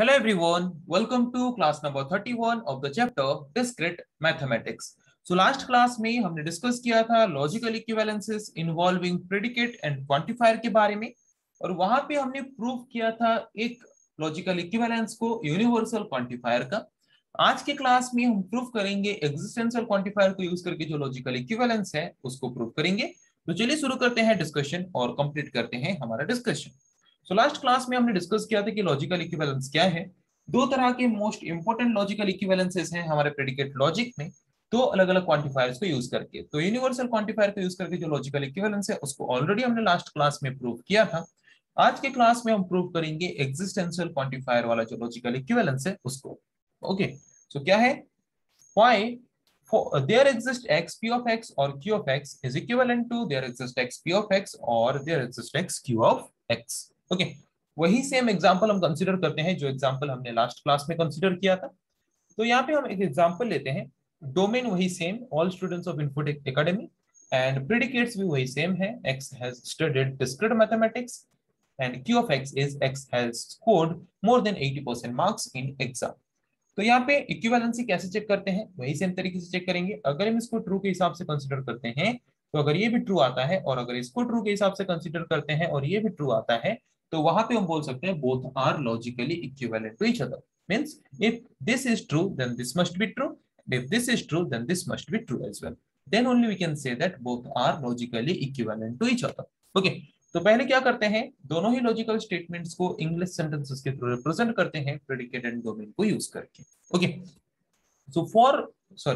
Hello everyone, welcome to class number 31 of the chapter Discrete Mathematics. So last class में हमने discuss किया था logical equivalences involving predicate and quantifier के बारे में, और वहां पे हमने प्रूव किया था एक लॉजिकल इक्विवेलेंस को यूनिवर्सल क्वांटिफायर का। आज के क्लास में हम प्रूव करेंगे एग्जिस्टेंशियल क्वांटिफायर को यूज करके जो लॉजिकल इक्विवेलेंस है उसको प्रूव करेंगे। तो चलिए शुरू करते हैं डिस्कशन और कंप्लीट करते हैं हमारा डिस्कशन। सो लास्ट क्लास में हमने डिस्कस किया था कि लॉजिकल इक्विवेलेंस क्या है। दो तरह के मोस्ट इंपोर्टेंट लॉजिकल इक्विवेलेंसेस हैं हमारे प्रेडिकेट लॉजिक में, दो अलग अलग क्वांटिफायर्स को यूज करके। तो यूनिवर्सल क्वांटिफायर को यूज करके जो लॉजिकल इक्विवेलेंस है उसको ऑलरेडी हमने लास्ट क्लास में प्रूव किया था। आज के क्लास में हम प्रूव करेंगे एग्जिस्टेंशियल क्वांटिफायर वाला जो लॉजिकल इक्विवेलेंस है उसको। ओके, सो क्या है, why there exists x p of x or q of x is equivalent to there exists x p of x or there exists x q of x। Okay, वही same example हम consider करते हैं जो example हमने last class में consider किया था। तो यहाँ पे हम एक एग्जांपल लेते हैं, डोमेन वही same, all students of Infotech academy, and predicates भी वही सेम है, x has studied discrete mathematics and q of x has scored more than 80% marks in exam. तो यहाँ पे इक्विवेलेंसी कैसे चेक करते हैं, वही सेम तरीके से चेक करेंगे। अगर हम इसको ट्रू के हिसाब से कंसीडर करते हैं तो अगर ये भी ट्रू आता है, और अगर इसको ट्रू के हिसाब से कंसीडर करते हैं और ये भी ट्रू आता है, तो वहां पे हम बोल सकते हैं both are logically equivalent to each other. Means if this is true then this must be true, if this is true then this must be true as well, then only we can say that both are logically equivalent to each other। okay, तो पहले क्या करते हैं, दोनों ही logical statements को English sentences के through represent करते हैं प्रेडिकेट एंड डोमेन को यूज करके। Okay, so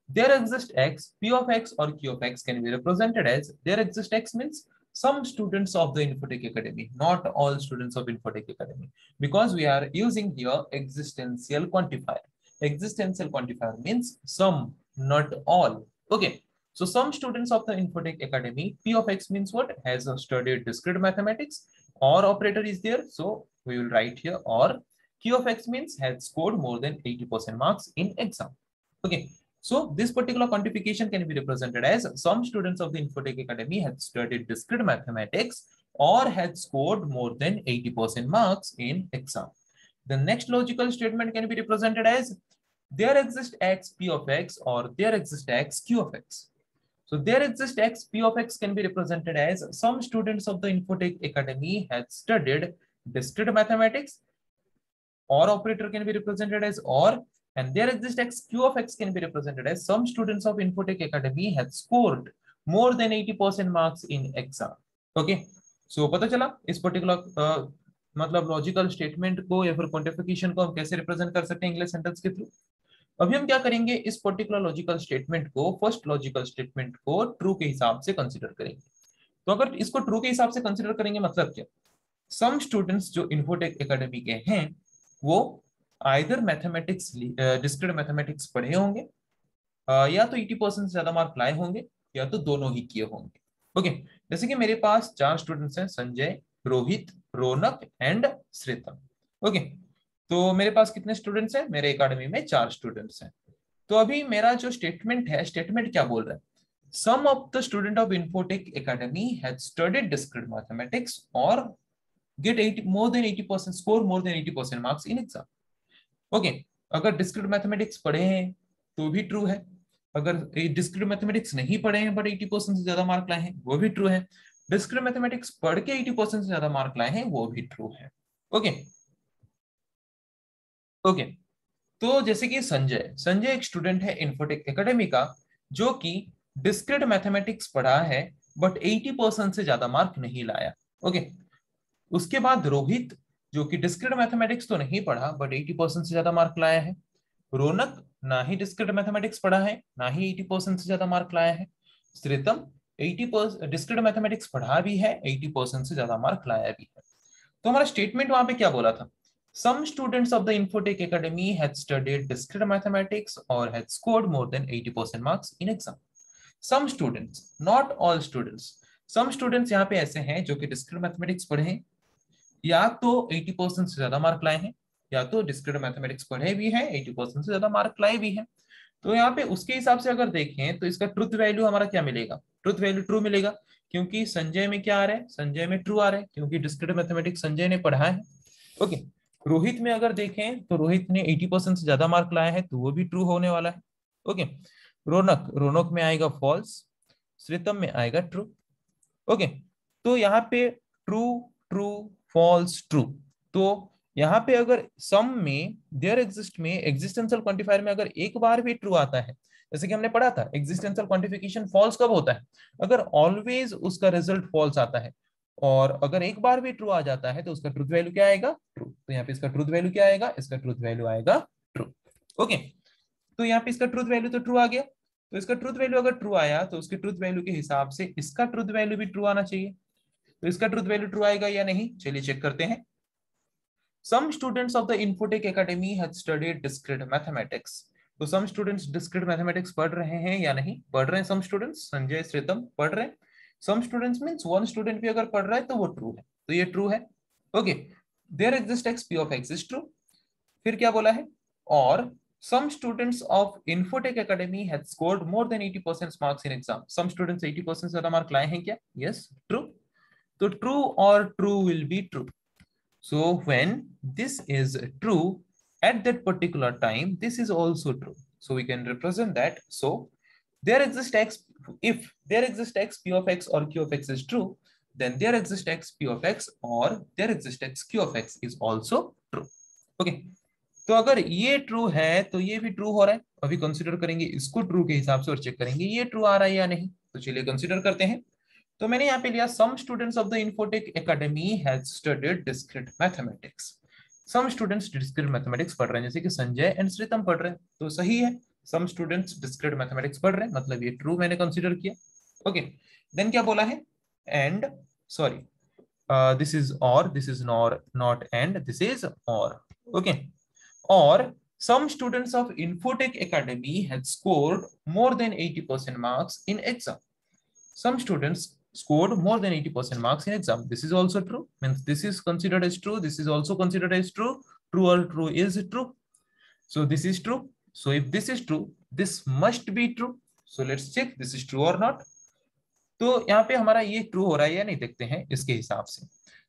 there exists x, p of x or q of x can be represented as there exists x means some students of the Infotech Academy, not all students of Infotech Academy, because we are using here existential quantifier. Existential quantifier means some, not all. Okay, so some students of the Infotech Academy, p of x means what, has studied discrete mathematics, or operator is there, so we will write here or. Q of x means had scored more than 80% marks in exam. Okay, so this particular quantification can be represented as some students of the Infotech Academy had studied discrete mathematics or had scored more than 80% marks in exam. The next logical statement can be represented as there exists x p of x or there exists x q of x. So there exists x p of x can be represented as some students of the Infotech Academy had studied discrete mathematics, or operator can be represented as or, and there exists x q of x can be represented as some students of Infotech Academy have scored more than 80% marks in exam. Okay, so पता चला इस particular मतलब logical statement को या फिर quantification को हम कैसे रिप्रेजेंट कर सकते हैं इंग्लिश सेंटेंस के थ्रू। अभी हम क्या करेंगे, इस पर्टिकुलर लॉजिकल स्टेटमेंट को, फर्स्ट लॉजिकल स्टेटमेंट को ट्रू के हिसाब से कंसीडर करेंगे। तो अगर इसको ट्रू के हिसाब से कंसीडर करेंगे मतलब क्या, सम स्टूडेंट्स जो इन्फोटेक एकेडमी के हैं वो आइदर मैथमेटिक्स, डिस्क्रीट मैथमेटिक्स पढ़े होंगे, या तो 80% से ज्यादा मार्क लाए होंगे, या तो दोनों ही किए होंगे। ओके, जैसे कि मेरे पास 4 स्टूडेंट्स हैं, संजय, रोहित, रौनक एंड श्रीतम। ओके, तो मेरे पास कितने स्टूडेंट्स हैं, मेरे एकेडमी में 4 स्टूडेंट्स हैं। तो अभी मेरा जो स्टेटमेंट है, स्टेटमेंट क्या बोल रहा है, some of the student of Infotech academy had studied discrete mathematics और get 80 more than 80%, score more than 80% marks in exam। Okay, अगर डिस्क्रीट मैथमेटिक्स पढ़े हैं तो भी ट्रू है, अगर डिस्क्रीट मैथमेटिक्स नहीं पढ़े हैं बट 80% से ज्यादा मार्क लाए हैं वो भी ट्रू है, डिस्क्रीट मैथमेटिक्स पढ़ के 80% से ज्यादा मार्क लाए हैं वो भी ट्रू है। ओके ओके, तो जैसे कि संजय एक स्टूडेंट है इन्फोटेक एकेडमी का जो कि डिस्क्रीट मैथमेटिक्स पढ़ा है बट 80% से ज्यादा मार्क नहीं लाया। ओके, उसके बाद रोहित जो कि डिस्क्रीट मैथमेटिक्स तो नहीं पढ़ा बट 80% से ज्यादा मार्क लाया है। रौनक ना ही डिस्क्रीट मैथमेटिक्स पढ़ा है ना ही 80% से ज्यादा मार्क लाया है। श्रीतम 80% डिस्क्रीट मैथमेटिक्स पढ़ा भी है, 80% से ज्यादा मार्क लाया भी है। तो हमारा स्टेटमेंट वहां पे क्या बोला था, some students of the Infotech Academy had studied discrete mathematics or had scored more than 80% marks in exam। some students, not all students। some students यहाँ पे ऐसे हैं जो कि डिस्क्रीट मैथमेटिक्स पढ़े हैं, या तो 80% से ज्यादा मार्क लाए हैं, या तो डिस्क्रीट मैथमेटिक्स पढ़े भी हैं, 80% से ज्यादा मार्क लाए भी हैं। तो यहाँ पे उसके हिसाब से अगर देखें तो इसका ट्रुथ वैल्यू हमारा क्या मिलेगा, ट्रुथ वैल्यू ट्रू मिलेगा, क्योंकि संजय में क्या आ रहा है, संजय में ट्रू आ रहा है, क्योंकि डिस्क्रीट मैथमेटिक्स संजय ने पढ़ा है। ओके, रोहित में अगर देखें तो रोहित ने 80% से ज्यादा मार्क लाया है, तो वो भी ट्रू होने वाला है। ओके। रोनक, रोनक में आएगा फॉल्स, श्रीतम में आएगा ट्रू। ओके। तो यहाँ पे ट्रू, ट्रू, फॉल्स, ट्रू। तो यहाँ पे अगर सम में देयर एग्जिस्ट में एग्जिस्टेंशियल क्वांटिफायर में अगर एक बार भी ट्रू आता है, जैसे कि हमने पढ़ा था एग्जिस्टेंशियल क्वांटिफिकेशन फॉल्स कब होता है, अगर ऑलवेज उसका रिजल्ट फॉल्स आता है, और अगर एक बार भी ट्रू आ जाता है तो उसका ट्रूथ वैल्यू क्या आएगा, ट्रू। तो यहाँ पे इसका ट्रूथ वैल्यू क्या आएगा, इसका ट्रूथ वैल्यू आएगा ट्रू। ओके। तो यहाँ पे इसका ट्रूथ वैल्यू तो ट्रू आ गया, तो इसका ट्रूथ वैल्यू अगर ट्रू आया तो उसके ट्रूथ वैल्यू के हिसाब से इसका ट्रूथ वैल्यू भी ट्रू आना चाहिए। तो इसका ट्रूथ वैल्यू ट्रू आएगा या नहीं, चलिए चेक करते हैं। Some students of the Infotech Academy had studied discrete mathematics. तो some students discrete mathematics पढ़ रहे हैं या नहीं पढ़ रहे हैं? some students, संजय, श्रीतम पढ़ रहे हैं। some students means one student भी अगर पढ़ रहा है तो वो ट्रू है, तो ये ट्रू है। Okay. there exists x p of x is true। फिर क्या बोला है, और some students of Infotech Academy had scored more than 80% marks in exam। some students 80% ज्यादा मार्क लाए हैं क्या? yes, true। तो true और true will be true। So when this is true at that particular time, this is also true. So we can represent that. So there exists x, if there exists x p of x or q of x is true, then there exists x p of x or there exists x q of x is also true. Okay. तो अगर ये true है तो ये भी true हो रहा है। अभी कंसीडर करेंगे इसको ट्रू के हिसाब से और चेक करेंगे ये ट्रू आ रहा है या नहीं। तो चलिए कंसीडर करते हैं। तो मैंने यहाँ पे लिया some students of the Infotech Academy has studied discrete mathematics. Some students discrete mathematics पढ़ रहे हैं, जैसे कि संजय एंड श्रीतम पढ़ रहे हैं, तो सही है। सम स्टूडेंट्स डिस्क्रीट मैथमेटिक्स पढ़ रहे हैं, मतलब ये ट्रू मैंने कंसीडर किया। ओके। देन क्या बोला है, एंड सॉरी दिस इज और, this is not and, this is और। ओके। और some students of Infotech Academy had scored more than 80% marks in exam। Some students scored more than 80% marks in exam. This is also true, means this is considered as true, this is also considered as true. True or true is true. So this is true. So if this is true, this must be true. So let's check this is true or not. तो यहाँ पे हमारा ये true हो रहा है या नहीं, देखते हैं इसके हिसाब से।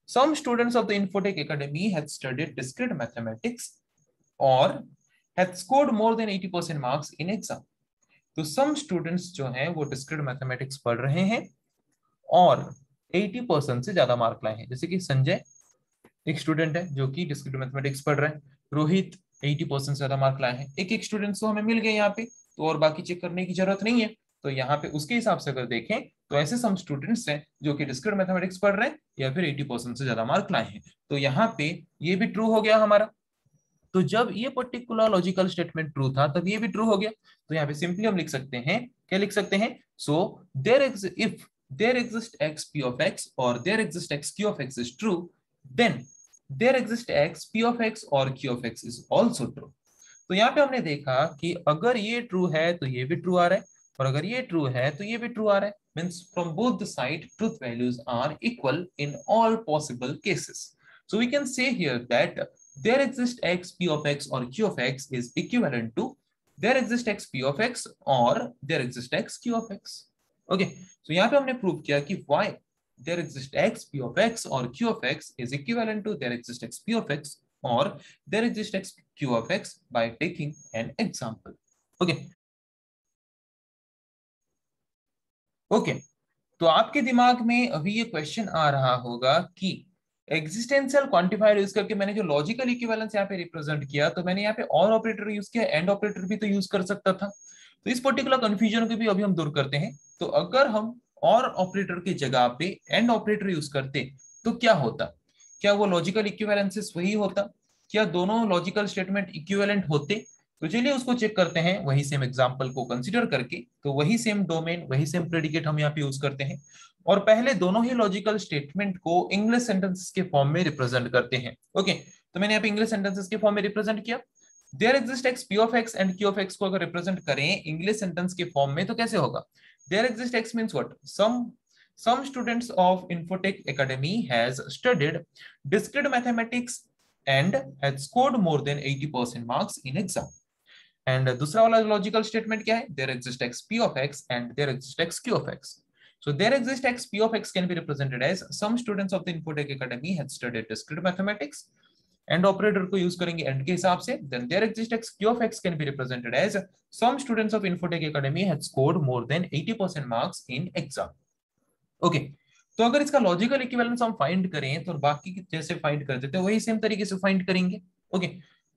Some students of the Infotech Academy had studied discrete mathematics or had scored more than 80% marks in exam। तो some students जो हैं वो discrete mathematics पढ़ रहे हैं और 80% से ज्यादा मार्क लाए हैं, जैसे कि संजय एक स्टूडेंट है जो कि डिस्क्रीट मैथमेटिक्स पढ़ रहे हैं, रोहित 80% से ज्यादा मार्क लाए हैं। एक एक स्टूडेंट्स तो हमें मिल गए यहाँ पे, तो और बाकी चेक करने की जरूरत नहीं है। तो यहाँ पे उसके हिसाब से अगर देखें तो ऐसे सम स्टूडेंट्स हैं जो कि डिस्क्रीट मैथमेटिक्स पढ़ रहे हैं या फिर 80% से ज्यादा मार्क लाए हैं। तो यहाँ पे ये भी ट्रू हो गया हमारा। तो जब ये पर्टिकुलर लॉजिकल स्टेटमेंट ट्रू था तब ये भी ट्रू हो गया। तो यहाँ पे सिंपली हम लिख सकते हैं, क्या लिख सकते हैं, so if there exists x p of x or there exists x q of x is true, then there exists x p of x or q of x is also true। तो यहाँ पे हमने देखा कि अगर ये true है तो ये भी ट्रू आ रहा है, और अगर ये ट्रू है तो ये भी ट्रू आ रहा है। Means from both the side truth values are equal in all possible cases. So we can say here that there exists x p of x or q of x is equivalent to there exists x p of x or there exists x q of x। Okay. So यहाँ पे हमने prove किया कि why there exists x p of x or q of x is equivalent to there exists x p of x or there exists x q of x by taking an example। Okay. Okay. तो आपके दिमाग में अभी ये question आ रहा होगा कि existential quantifier use करके मैंने जो लॉजिकल इक्विवेलेंस यहाँ पे रिप्रेजेंट किया, तो मैंने यहाँ पे और ऑपरेटर यूज किया, एंड ऑपरेटर भी तो यूज कर सकता था। तो इस पर्टिकुलर कंफ्यूजन को भी अभी हम दूर करते हैं। तो अगर हम और ऑपरेटर की जगह पे एंड ऑपरेटर यूज करते तो क्या होता, क्या वो लॉजिकल इक्विवेलेंसेस वही होता, क्या दोनों लॉजिकल स्टेटमेंट इक्विवेलेंट होते? तो चलिए उसको चेक करते हैं वही सेम एग्जांपल को कंसीडर करके। तो वही सेम डोमेन, वही सेम प्रेडिकेट हम यहाँ पे यूज करते हैं, और पहले दोनों ही लॉजिकल स्टेटमेंट को इंग्लिश सेंटेंसेस के फॉर्म में रिप्रेजेंट करते हैं। ओके। तो मैंने यहाँ पे इंग्लिश सेंटेंसेस के फॉर्म में रिप्रेजेंट किया। There exist x P of x and Q of x को अगर रिप्रेजेंट करें इंग्लिश सेंटेंस के फॉर्म में तो कैसे होगा? There exist x means what, some students of Infotech Academy has studied discrete mathematics and had scored more than 80% marks in exam। And दूसरा वाला लॉजिकल स्टेटमेंट क्या है, there exist x P of x and there exist x Q of x. So there exists x p of x can be represented as some students of the Infotech Academy had studied discrete mathematics and operator को use करेंगे and के हिसाब से, then there exist x Q of x can be represented as some students of Infotech Academy have scored more than 80% marks in exam. Okay, तो अगर इसका logical equivalence हम find करें तो बाकी जैसे फाइंड करते थे वही सेम तरीके से फाइंड करेंगे। ओके,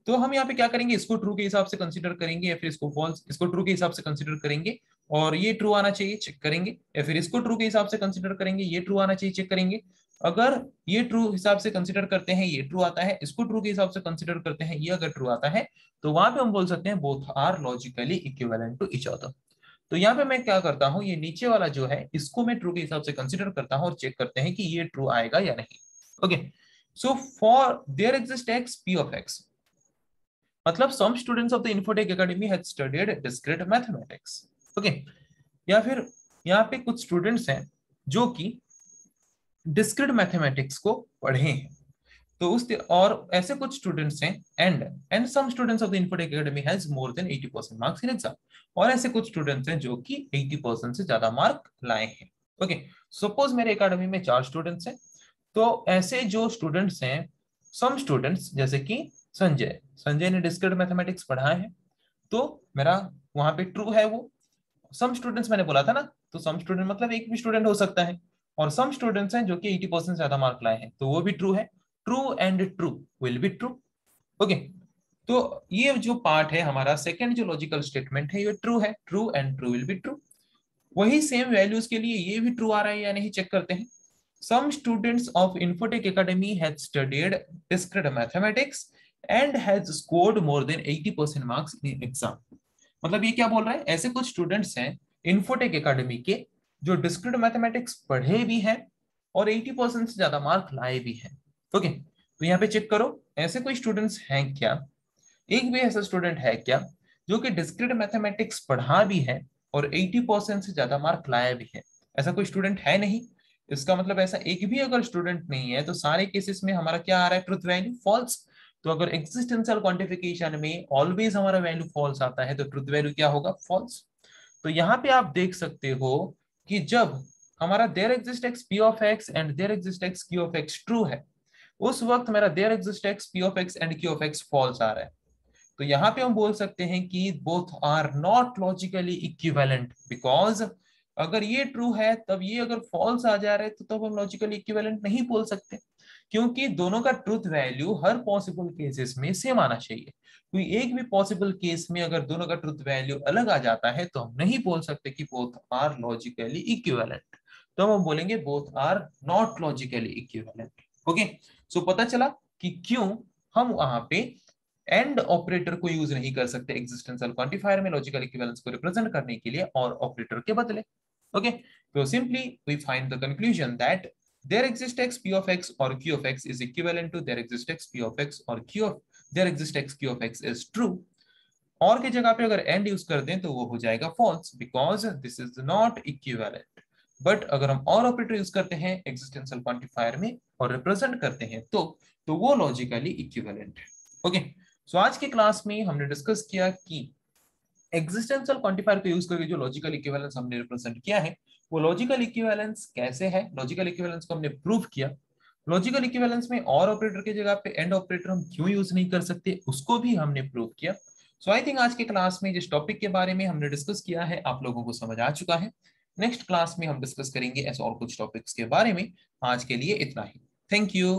तो हम यहाँ पे क्या करेंगे, इसको ट्रू के हिसाब से कंसीडर करेंगे या फिर इसको फॉल्स, इसको ट्रू के हिसाब से कंसीडर करेंगे और ये ट्रू आना चाहिए चेक करेंगे, या फिर इसको ट्रू के हिसाब से कंसीडर करेंगे, ये ट्रू आना चाहिए चेक करेंगे। अगर ये ट्रू हिसाब से कंसीडर करते हैं ये ट्रू आता है, इसको ट्रू के हिसाब से कंसीडर करते हैं ये अगर ट्रू आता है, तो वहां पे हम बोल सकते हैं both are logically equivalent to each other. तो यहाँ पे मैं क्या करता हूँ, ये नीचे वाला जो है इसको मैं ट्रू के हिसाब से कंसीडर करता हूँ और चेक करते हैं कि ये ट्रू आएगा या नहीं। Okay, so for there exist x P of x, मतलब some students of the Infotech academy had studied discrete mathematics. Okay, या फिर यहाँ पे कुछ स्टूडेंट्स हैं जो कि डिस्क्रीट मैथमेटिक्स को पढ़े हैं, तो उस और ऐसे कुछ स्टूडेंट्स हैं and some students of the Infotech Academy has more than 80% marks in exam, और ऐसे कुछ स्टूडेंट्स हैं जो कि 80% से ज्यादा मार्क लाए हैं। ओके, सपोज मेरे एकेडमी में 4 स्टूडेंट्स हैं, तो ऐसे जो स्टूडेंट्स हैं, सम स्टूडेंट्स जैसे कि संजय ने डिस्क्रीट मैथमेटिक्स पढ़ा है, तो मेरा वहां पे ट्रू है वो। सम स्टूडेंट्स मैंने बोला था ना, तो सम स्टूडेंट मतलब एक भी स्टूडेंट हो सकता है, और सम स्टूडेंट्स हैं जो कि 80% ज्यादा मार्क लाए हैं, तो वो भी ट्रू है। True and true will be true. Okay, तो ये जो पार्ट है हमारा सेकंड जो लॉजिकल स्टेटमेंट है ये ट्रू है, true and true will be true. वही सेम वैल्यूज के लिए ये भी ट्रू आ रहा है या नहीं चेक करते हैं। Some students of Infotech academy had studied discrete mathematics and has scored more than 80% marks in exam. मतलब ये क्या बोल रहा है, ऐसे कुछ स्टूडेंट्स हैं इन्फोटेक एकेडमी के जो डिस्क्रीट मैथमेटिक्स पढ़े भी हैं और 80% से ज्यादा मार्क लाए भी हैं। ओके, तो यहाँ पे चेक करो ऐसे कोई स्टूडेंट्स हैं क्या, एक भी ऐसा स्टूडेंट है क्या जो कि डिस्क्रीट मैथमेटिक्स पढ़ा भी है और 80% से ज्यादा मार्क लाया भी है। ऐसा कोई स्टूडेंट है नहीं। इसका मतलब ऐसा एक भी अगर स्टूडेंट नहीं है तो सारे केसेस में हमारा क्या आ रहा है, ट्रुथ वैल्यू फॉल्स। तो अगर एक्सिस्टेंशियल क्वांटिफिकेशन में ऑलवेज हमारा वैल्यू फॉल्स आता है तो ट्रुथ वैल्यू क्या होगा, फॉल्स। तो यहाँ पे आप देख सकते हो कि जब हमारा there exist x P of x and there exist x Q of x true है, उस वक्त मेरा there exist x P of x and Q of x false आ रहा है। तो यहाँ पे हम बोल सकते हैं कि both are not logically equivalent, because अगर ये ट्रू है तब ये अगर फॉल्स आ जा रहा है तो तब हम लॉजिकली इक्विवेलेंट नहीं बोल सकते, क्योंकि दोनों का ट्रूथ वैल्यू हर पॉसिबल केसेस में सेम आना चाहिए। कोई एक भी पॉसिबल केस में अगर दोनों का ट्रूथ वैल्यू अलग आ जाता है तो हम नहीं बोल सकते कि बोथ आर लॉजिकली इक्विवेलेंट, तो हम बोलेंगे both are not logically equivalent. Okay, so पता चला कि क्यों हम वहां पे एंड ऑपरेटर को यूज नहीं कर सकते एक्जिस्टेंशियल क्वांटिफायर में लॉजिकल इक्विवेलेंस को रिप्रेजेंट करने के लिए और ऑपरेटर के बदले। ओके, तो simply we find the conclusion that there exists x p of x or q of x is equivalent to there exists x p of x or q of there exists x q of x is true। और की जगह पे अगर and use कर दें तो वो हो जाएगा false because this is not equivalent। But अगर हम और ऑपरेटर यूज करते हैं एक्जिस्टेंशियल क्वांटिफायर में और रिप्रेजेंट करते हैं तो वो लॉजिकली इक्विवेलेंट है। ओके, सो आज के क्लास में हमने डिस्कस किया कि एक्जिस्टेंशियल क्वांटिफायर को यूज करके जो लॉजिकल इक्विवेलेंस हमने रिप्रेजेंट किया है वो लॉजिकल इक्विवेलेंस कैसे है, लॉजिकल इक्विवेलेंस को हमने प्रूव किया। लॉजिकल इक्विवेलेंस में और ऑपरेटर की जगह पे एंड ऑपरेटर हम क्यों यूज नहीं कर सकते उसको भी हमने प्रूव किया। सो आई थिंक आज के क्लास में जिस टॉपिक के बारे में हमने डिस्कस किया है आप लोगों को समझ आ चुका है। नेक्स्ट क्लास में हम डिस्कस करेंगे ऐसे और कुछ टॉपिक्स के बारे में। आज के लिए इतना ही, थैंक यू।